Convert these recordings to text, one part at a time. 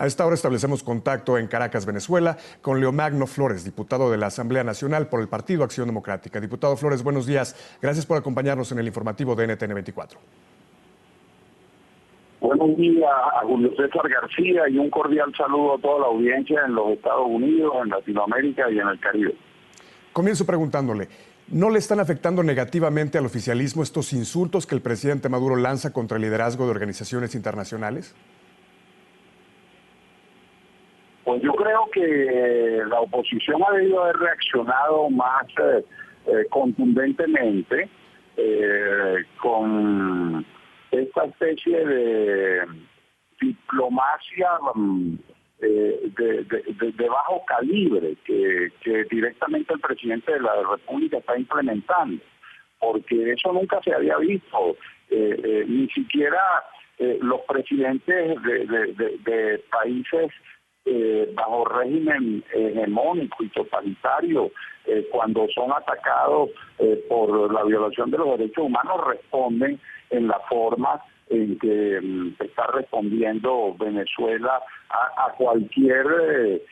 A esta hora establecemos contacto en Caracas, Venezuela, con Leomagno Flores, diputado de la Asamblea Nacional por el Partido Acción Democrática. Diputado Flores, buenos días. Gracias por acompañarnos en el informativo de NTN 24. Buenos días a Julio César García y un cordial saludo a toda la audiencia en los Estados Unidos, en Latinoamérica y en el Caribe. Comienzo preguntándole, ¿no le están afectando negativamente al oficialismo estos insultos que el presidente Maduro lanza contra el liderazgo de organizaciones internacionales? Pues yo creo que la oposición ha debido haber reaccionado más contundentemente con esta especie de diplomacia de bajo calibre que directamente el presidente de la República está implementando, porque eso nunca se había visto, ni siquiera los presidentes de países bajo régimen hegemónico y totalitario, cuando son atacados por la violación de los derechos humanos, responden en la forma en que está respondiendo Venezuela a cualquier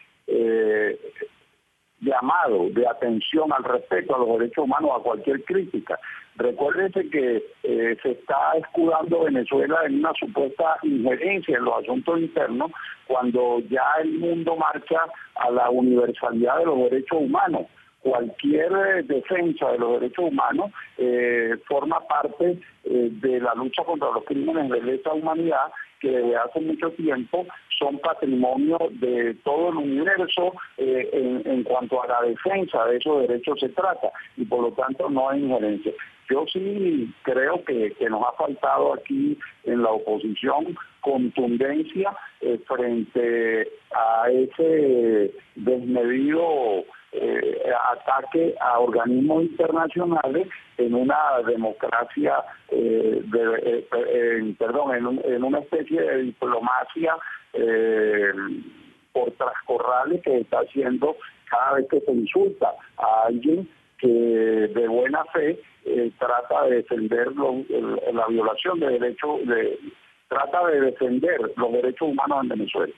llamado de atención al respecto a los derechos humanos, a cualquier crítica. Recuérdense que se está escudando Venezuela en una supuesta injerencia en los asuntos internos, cuando ya el mundo marcha a la universalidad de los derechos humanos. Cualquier defensa de los derechos humanos forma parte de la lucha contra los crímenes de lesa humanidad, que desde hace mucho tiempo son patrimonio de todo el universo en cuanto a la defensa de esos derechos se trata, y por lo tanto no hay injerencia. Yo sí creo que nos ha faltado aquí en la oposición contundencia frente a ese desmedido ataque a organismos internacionales en una democracia, en una especie de diplomacia por trascorrales que está haciendo cada vez que se insulta a alguien que de buena fe trata de defender la violación de derechos, trata de defender los derechos humanos en Venezuela.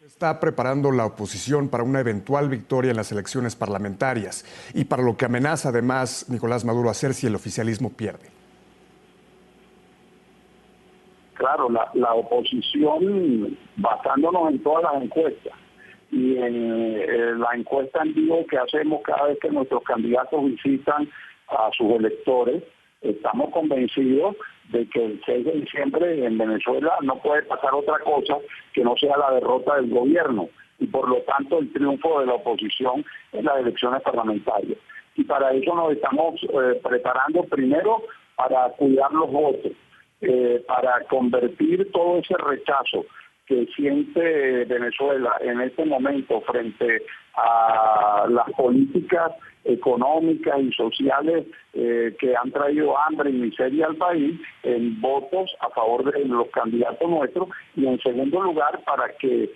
Está preparando la oposición para una eventual victoria en las elecciones parlamentarias y para lo que amenaza además Nicolás Maduro hacer si el oficialismo pierde. Claro, la oposición, basándonos en todas las encuestas y en la encuesta en vivo que hacemos cada vez que nuestros candidatos visitan a sus electores, estamos convencidos de que el 6 de diciembre en Venezuela no puede pasar otra cosa que no sea la derrota del gobierno y por lo tanto el triunfo de la oposición en las elecciones parlamentarias. Y para eso nos estamos preparando primero para cuidar los votos, para convertir todo ese rechazo que siente Venezuela en este momento frente a las políticas económicas y sociales que han traído hambre y miseria al país, en votos a favor de los candidatos nuestros, y en segundo lugar para que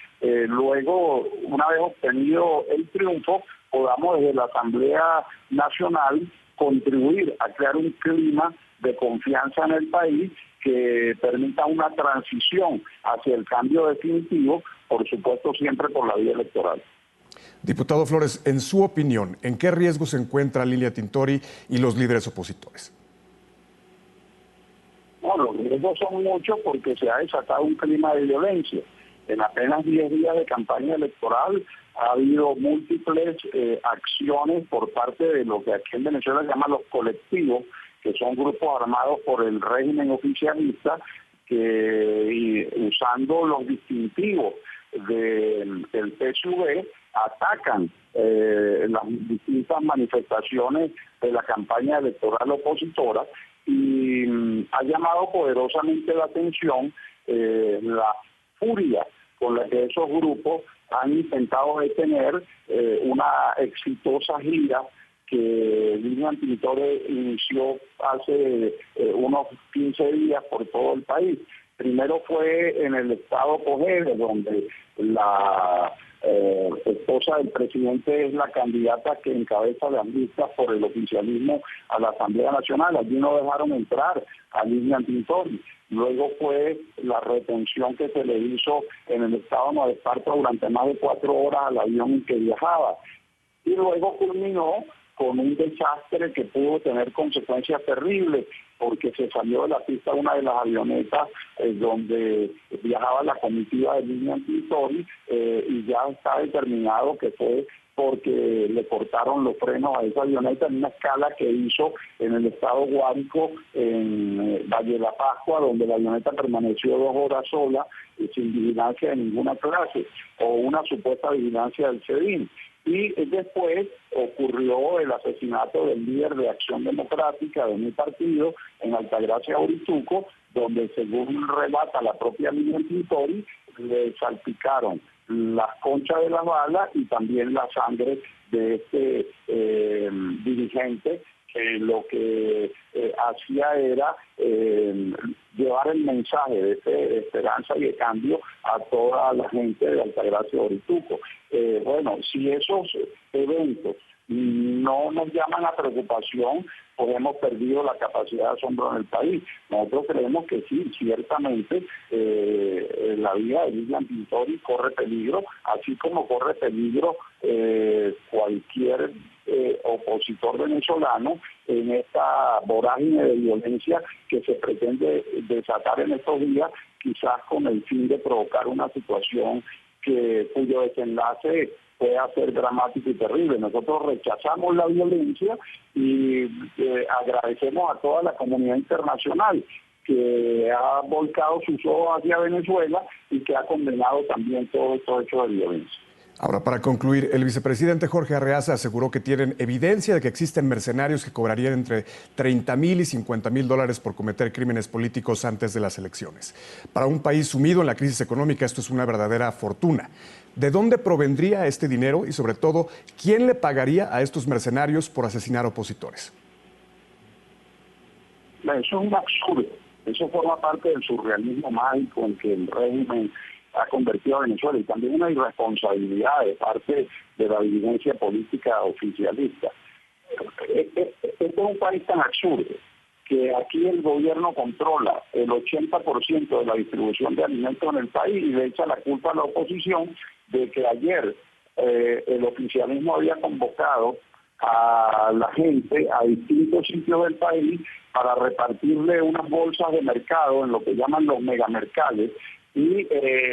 luego, una vez obtenido el triunfo, podamos desde la Asamblea Nacional contribuir a crear un clima de confianza en el país que permita una transición hacia el cambio definitivo, por supuesto siempre por la vía electoral. Diputado Flores, en su opinión, ¿en qué riesgo se encuentra Lilia Tintori y los líderes opositores? Bueno, los riesgos son muchos porque se ha desatado un clima de violencia. En apenas 10 días de campaña electoral ha habido múltiples acciones por parte de lo que aquí en Venezuela se llama los colectivos, que son grupos armados por el régimen oficialista, que usando los distintivos del PSV atacan las distintas manifestaciones de la campaña electoral opositora, y ha llamado poderosamente la atención la furia con la que esos grupos han intentado detener una exitosa gira que Lilia Tintori inició hace unos 15 días por todo el país. Primero fue en el estado Cojedes, donde la esposa del presidente es la candidata que encabeza las listas por el oficialismo a la Asamblea Nacional. Allí no dejaron entrar a Lilian Tintori. Luego fue la retención que se le hizo en el estado Nueva Esparta durante más de 4 horas al avión en que viajaba. Y luego culminó con un desastre que pudo tener consecuencias terribles, porque se salió de la pista una de las avionetas donde viajaba la comitiva de Lilian Tintori, y ya está determinado que fue porque le cortaron los frenos a esa avioneta en una escala que hizo en el estado Guárico, en Valle de la Pascua, donde la avioneta permaneció 2 horas sola, sin vigilancia de ninguna clase, o una supuesta vigilancia del SEBIN. Y después ocurrió el asesinato del líder de Acción Democrática de mi partido en Altagracia, Orituco, donde según relata la propia Lilian Tintori, le salpicaron las conchas de la bala y también la sangre de este dirigente, que lo que hacía era llevar el mensaje de esperanza y de cambio a toda la gente de Altagracia, Orituco. Bueno, si esos eventos no nos llaman a preocupación, pues hemos perdido la capacidad de asombro en el país. Nosotros creemos que sí, ciertamente la vida de Lilian Tintori corre peligro, así como corre peligro cualquier opositor venezolano en esta vorágine de violencia que se pretende desatar en estos días, quizás con el fin de provocar una situación cuyo desenlace pueda ser dramático y terrible. Nosotros rechazamos la violencia y agradecemos a toda la comunidad internacional que ha volcado sus ojos hacia Venezuela y que ha condenado también todos estos hechos de violencia. Ahora, para concluir, el vicepresidente Jorge Arreaza aseguró que tienen evidencia de que existen mercenarios que cobrarían entre $30,000 y $50,000 por cometer crímenes políticos antes de las elecciones. Para un país sumido en la crisis económica, esto es una verdadera fortuna. ¿De dónde provendría este dinero y, sobre todo, quién le pagaría a estos mercenarios por asesinar opositores? Eso es un absurdo. Eso forma parte del surrealismo mágico en que el régimen ha convertido a Venezuela, y también una irresponsabilidad de parte de la dirigencia política oficialista. Este es un país tan absurdo que aquí el gobierno controla el 80% de la distribución de alimentos en el país y le echa la culpa a la oposición de que ayer el oficialismo había convocado a la gente a distintos sitios del país para repartirle unas bolsas de mercado en lo que llaman los megamercales, y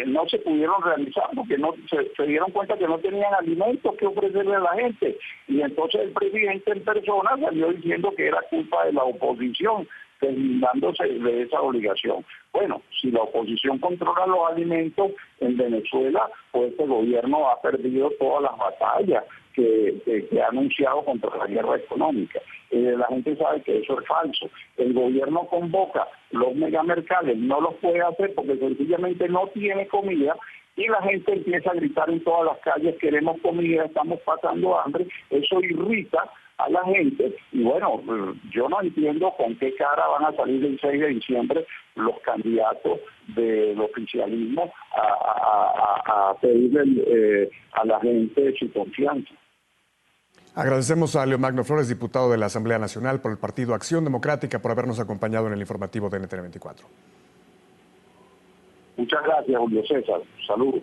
no se pudieron realizar porque no se dieron cuenta que no tenían alimentos que ofrecerle a la gente, y entonces el presidente en persona salió diciendo que era culpa de la oposición, deslindándose de esa obligación. Bueno, si la oposición controla los alimentos en Venezuela, pues este gobierno ha perdido todas las batallas que ha anunciado contra la guerra económica. La gente sabe que eso es falso. El gobierno convoca los megamercales, no los puede hacer porque sencillamente no tiene comida, y la gente empieza a gritar en todas las calles: queremos comida, estamos pasando hambre. Eso irrita a la gente, y bueno, yo no entiendo con qué cara van a salir el 6 de diciembre los candidatos del oficialismo a pedirle a la gente su confianza. Agradecemos a Leomagno Flores, diputado de la Asamblea Nacional por el Partido Acción Democrática, por habernos acompañado en el informativo de NTN 24. Muchas gracias, Julio César. Saludos.